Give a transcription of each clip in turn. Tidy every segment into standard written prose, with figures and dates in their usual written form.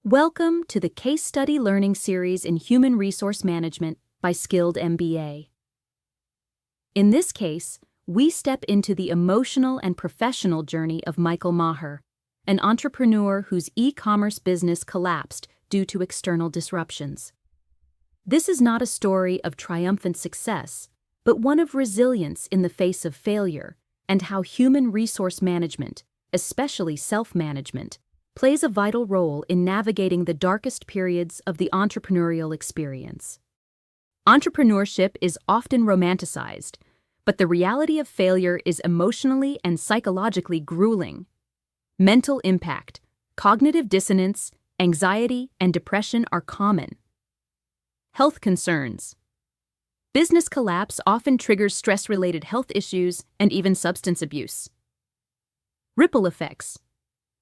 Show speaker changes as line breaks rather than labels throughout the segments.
Welcome to the Case Study Learning Series in Human Resource Management by Skilled MBA. In this case, we step into the emotional and professional journey of Michael Maher, an entrepreneur whose e-commerce business collapsed due to external disruptions. This is not a story of triumphant success, but one of resilience in the face of failure and how human resource management, especially self-management, plays a vital role in navigating the darkest periods of the entrepreneurial experience. Entrepreneurship is often romanticized, but the reality of failure is emotionally and psychologically grueling. Mental impact, cognitive dissonance, anxiety, and depression are common. Health concerns. Business collapse often triggers stress-related health issues and even substance abuse. Ripple effects.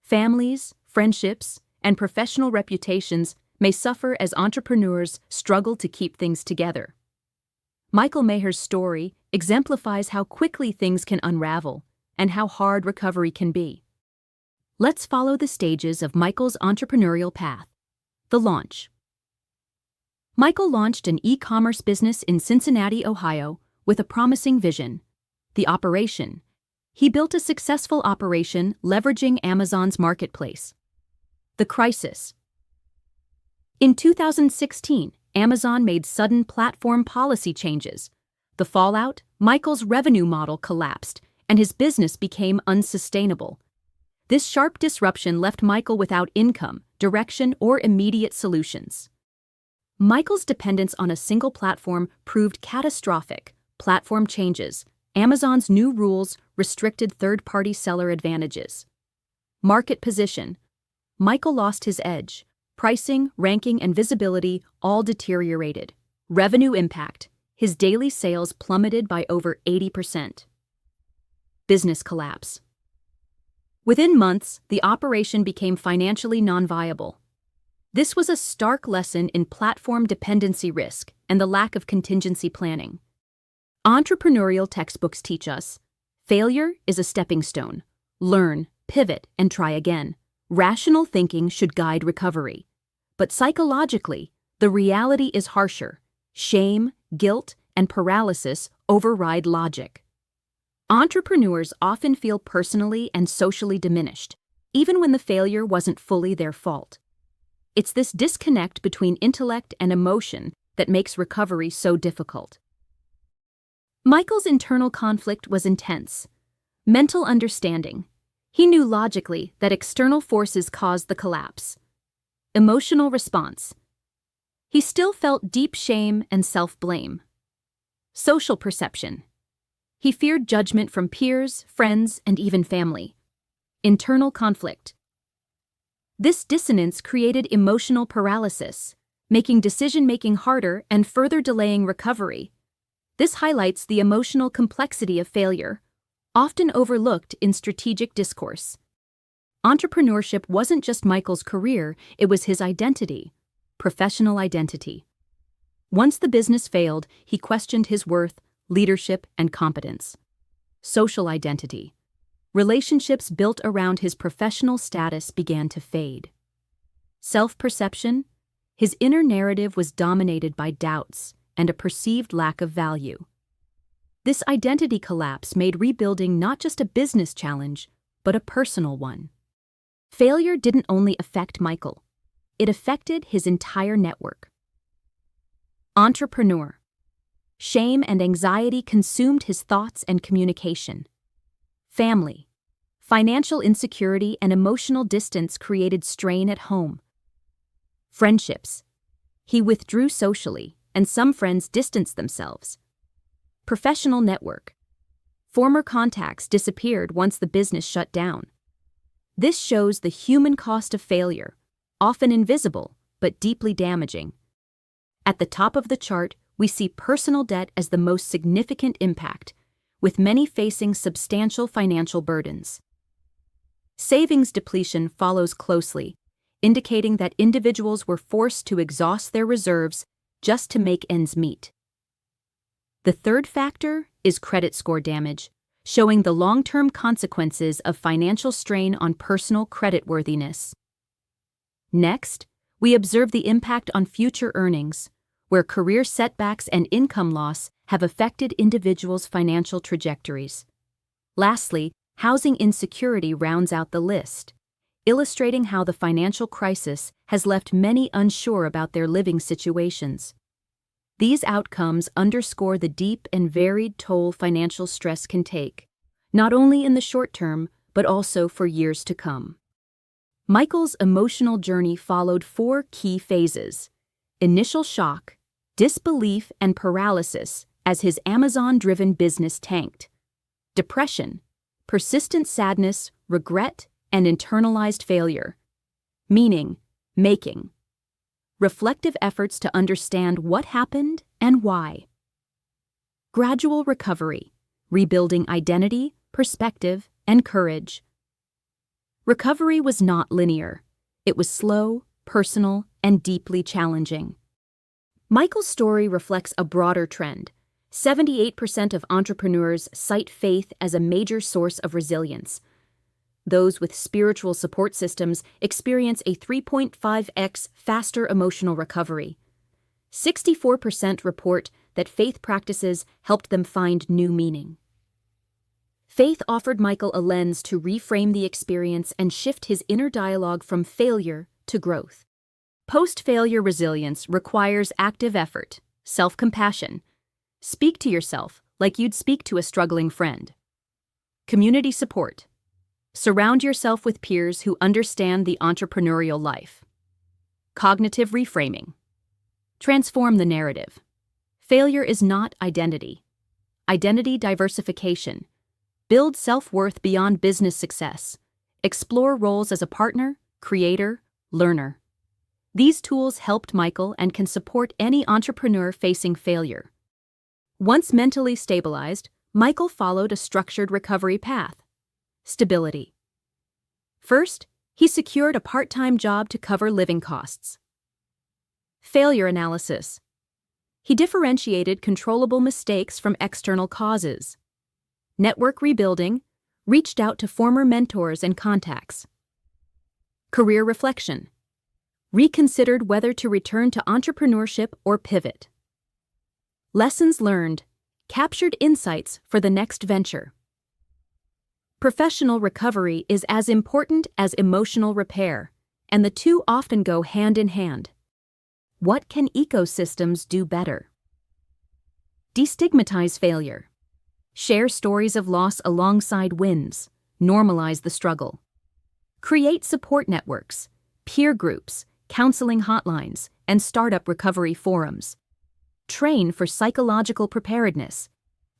Families, friendships, and professional reputations may suffer as entrepreneurs struggle to keep things together. Michael Maher's story exemplifies how quickly things can unravel and how hard recovery can be. Let's follow the stages of Michael's entrepreneurial path. The launch. Michael launched an e-commerce business in Cincinnati, Ohio, with a promising vision. The operation. He built a successful operation leveraging Amazon's marketplace. The crisis. In 2016, Amazon made sudden platform policy changes. The fallout, Michael's revenue model collapsed, and his business became unsustainable. This sharp disruption left Michael without income, direction, or immediate solutions. Michael's dependence on a single platform proved catastrophic. Platform changes. Amazon's new rules restricted third-party seller advantages. Market position. Michael lost his edge. Pricing, ranking, and visibility all deteriorated. Revenue impact. His daily sales plummeted by over 80%. Business collapse. Within months, the operation became financially non-viable. This was a stark lesson in platform dependency risk and the lack of contingency planning. Entrepreneurial textbooks teach us, failure is a stepping stone. Learn, pivot, and try again. Rational thinking should guide recovery. But psychologically, the reality is harsher. Shame, guilt, and paralysis override logic. Entrepreneurs often feel personally and socially diminished, even when the failure wasn't fully their fault. It's this disconnect between intellect and emotion that makes recovery so difficult. Michael's internal conflict was intense. Mental understanding. He knew logically that external forces caused the collapse. Emotional response. He still felt deep shame and self-blame. Social perception. He feared judgment from peers, friends, and even family. Internal conflict. This dissonance created emotional paralysis, making decision-making harder and further delaying recovery. This highlights the emotional complexity of failure, often overlooked in strategic discourse. Entrepreneurship wasn't just Michael's career, it was his identity, professional identity. Once the business failed, he questioned his worth, leadership, and competence. Social identity. Relationships built around his professional status began to fade. Self-perception. His inner narrative was dominated by doubts and a perceived lack of value. This identity collapse made rebuilding not just a business challenge, but a personal one. Failure didn't only affect Michael, it affected his entire network. Entrepreneur. Shame and anxiety consumed his thoughts and communication. Family. Financial insecurity and emotional distance created strain at home. Friendships. He withdrew socially, and some friends distanced themselves. Professional network. Former contacts disappeared once the business shut down. This shows the human cost of failure, often invisible but deeply damaging. At the top of the chart, we see personal debt as the most significant impact, with many facing substantial financial burdens. Savings depletion follows closely, indicating that individuals were forced to exhaust their reserves just to make ends meet. The third factor is credit score damage, showing the long-term consequences of financial strain on personal creditworthiness. Next, We observe the impact on future earnings, where career setbacks and income loss have affected individuals' financial trajectories. Lastly, housing insecurity rounds out the list, illustrating how the financial crisis has left many unsure about their living situations. These outcomes underscore the deep and varied toll financial stress can take, not only in the short term, but also for years to come. Michael's emotional journey followed 4 key phases: initial shock, disbelief and paralysis as his Amazon-driven business tanked, depression, persistent sadness, regret, and internalized failure, meaning, making, reflective efforts to understand what happened and why, gradual recovery, rebuilding identity, perspective, and courage. Recovery was not linear. It was slow, personal, and deeply challenging. Michael's story reflects a broader trend. 78% of entrepreneurs cite faith as a major source of resilience. Those with spiritual support systems experience a 3.5x faster emotional recovery. 64% report that faith practices helped them find new meaning. Faith offered Michael a lens to reframe the experience and shift his inner dialogue from failure to growth. Post-failure resilience requires active effort, self-compassion. Speak to yourself like you'd speak to a struggling friend. Community support. Surround yourself with peers who understand the entrepreneurial life. Cognitive reframing. Transform the narrative. Failure is not identity. Identity diversification. Build self-worth beyond business success. Explore roles as a partner, creator, learner. These tools helped Michael and can support any entrepreneur facing failure. Once mentally stabilized, Michael followed a structured recovery path. Stability. First, he secured a part-time job to cover living costs. Failure analysis. He differentiated controllable mistakes from external causes. Network rebuilding, reached out to former mentors and contacts. Career reflection. Reconsidered whether to return to entrepreneurship or pivot. Lessons learned, captured insights for the next venture. Professional recovery is as important as emotional repair, and the two often go hand in hand. What can ecosystems do better? Destigmatize failure. Share stories of loss alongside wins. Normalize the struggle. Create support networks, peer groups, counseling hotlines, and startup recovery forums. Train for psychological preparedness.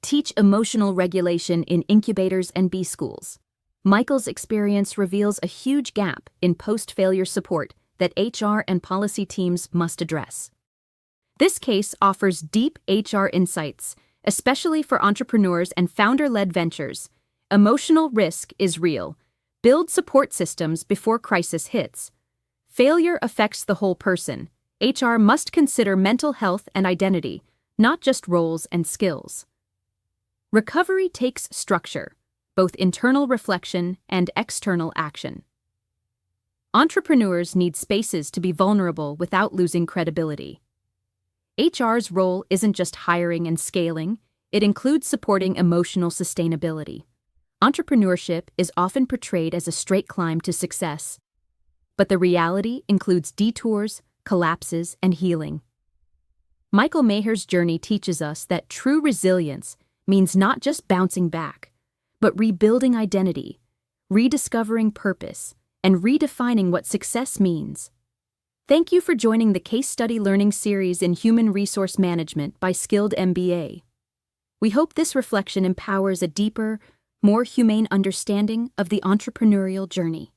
Teach emotional regulation in incubators and B-schools. Michael's experience reveals a huge gap in post-failure support that HR and policy teams must address. This case offers deep HR insights, especially for entrepreneurs and founder-led ventures. Emotional risk is real. Build support systems before crisis hits. Failure affects the whole person. HR must consider mental health and identity, not just roles and skills. Recovery takes structure, both internal reflection and external action. Entrepreneurs need spaces to be vulnerable without losing credibility. HR's role isn't just hiring and scaling, it includes supporting emotional sustainability. Entrepreneurship is often portrayed as a straight climb to success, but the reality includes detours, collapses, and healing. Michael Maher's journey teaches us that true resilience means not just bouncing back, but rebuilding identity, rediscovering purpose, and redefining what success means. Thank you for joining the Case Study Learning Series in Human Resource Management by Skilled MBA. We hope this reflection empowers a deeper, more humane understanding of the entrepreneurial journey.